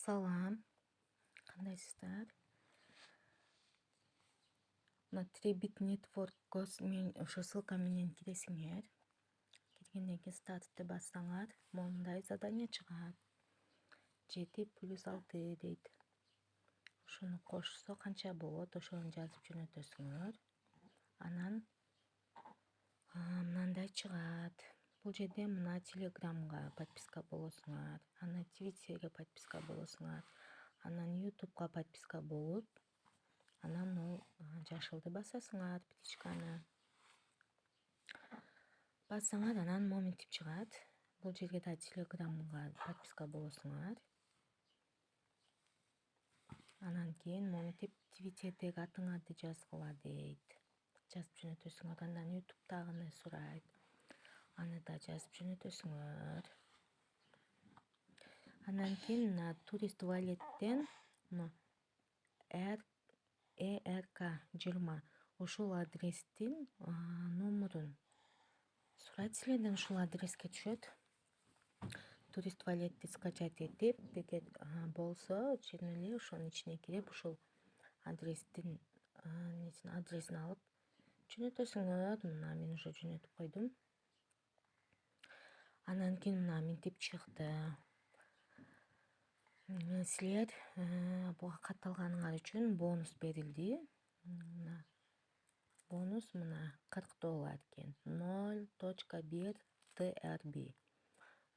Салам, кандайсыздар? Мына Требит Network мен ошо ссылка менен киресиңер. Киргенден кийин стартты бассаңар, мондай задание чыгат. 7+6 дейт. Ошону кошсо канча болот, ошону жазып жөнөтөсүңөр. Анан мындай чыгат. Бул жерде мына Телеграмга подписка болосуңар, анан Твиттерге подписка болосуңар, анан Ютубка подписка болуп, анан жашылды басасыңар, птичканы. Бассаңар, анан моментип чыгат. Бул жерге да Телеграмга подписка болосуңар. Анан кийин моментип Твиттердеги атыңарды жазгыла дейт. Жазып жөнөтөсүңөр. Андан Ютубтагыны сурайт. Аны да жазып жөнөтөсүңөр. Андан кийин мына турист валеттен ERK20 ушул адрестин номерун сурайт силерден, ушул адреске түшөт. Турист валетти скачать этип, эгер болсо, чын эле ошонун ичине кирип, ушул адрестин адресин алып жөнөтөсүңөр. Мына мен уже жөнөтүп койдум. Анан кийин мына минтип чыкты. Силер буга катталганыңар үчүн бонус берилди. Бонус мына $40 экен. 0.1 TRB.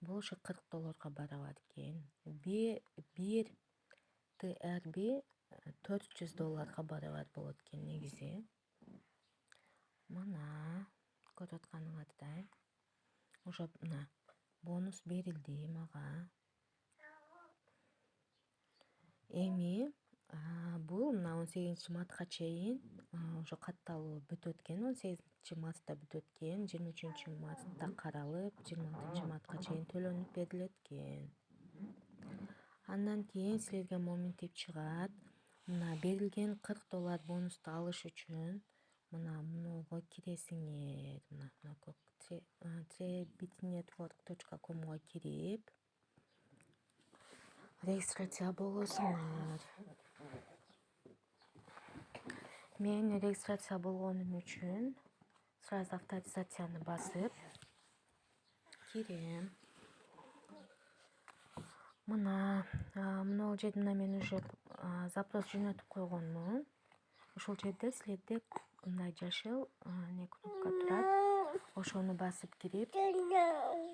Бул ошо $40 барабар экен. 1 TRB $400 барабар болот экен негизи. Мына көрүп атканыңардай. Ошо мына бонус берилди мага. Эми бул мына 18-мартка чейин ошо катталуу бүтөт экен. 18-мартта бүтөт экен. 23-мартта каралып, 26-мартка чейин төлөнүп берилет экен. Андан кийин силерге моментип чыгат. Мына берилген $40 бонусту алыш үчүн мына мунуга киресиңер. Мына trebitnetwork.com'га кирип регистрация болосуңар. Мен регистрация болгонум үчүн сразу авторизацияны басып кирем. Мына могул жерде мен уже запрос жөнөтүп койгонмун. Ушул жерде силерде мындай жашыл кнопка турат. Ошону басып кирип,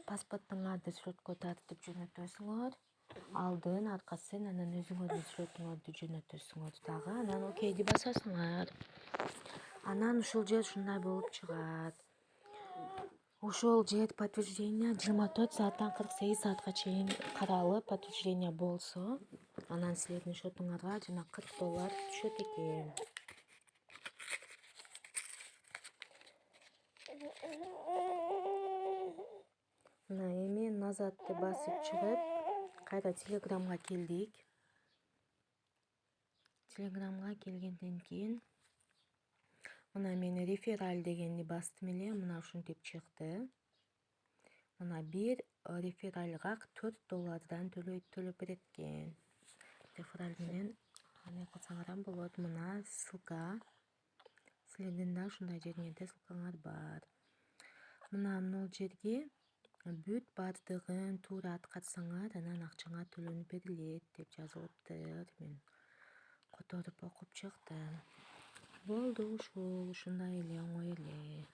паспорттуңарды сүрөткө тартып жөнөтөсүңөр. Алдын, аркасын, анан өзүңөрдүн сүрөтүңөрдү жөнөтөсүңөр дагы. Анан окейди басасыңар. Анан ушул жер ушундай болуп чыгат. Ошол жер подтверждение 24 сааттан 48 саатка чейин каралып, подтверждение болсо, анан силердин счетуңарга жана $40 түшөт экен. Мына эми назадты басып чыгып, кайра Телеграмга келдик. Телеграмга келгенден кийин мына мен рефераль дегенди бастым эле, мына ушинтип чыкты. Мына бир реферальга $4 төлөп берет экен. Рефераль менен аны кылсаңар болот. Мына ссылка. Силердин да ушундай жериңерде ссылкаңар бар. Мына могул жерге бүт баардыгын туура аткарсаңар, анан акчаңар төлөнүп берилет деп жазылыптыр. Мен которуп окуп чыктым. Болду ушундай эле, оңой эле.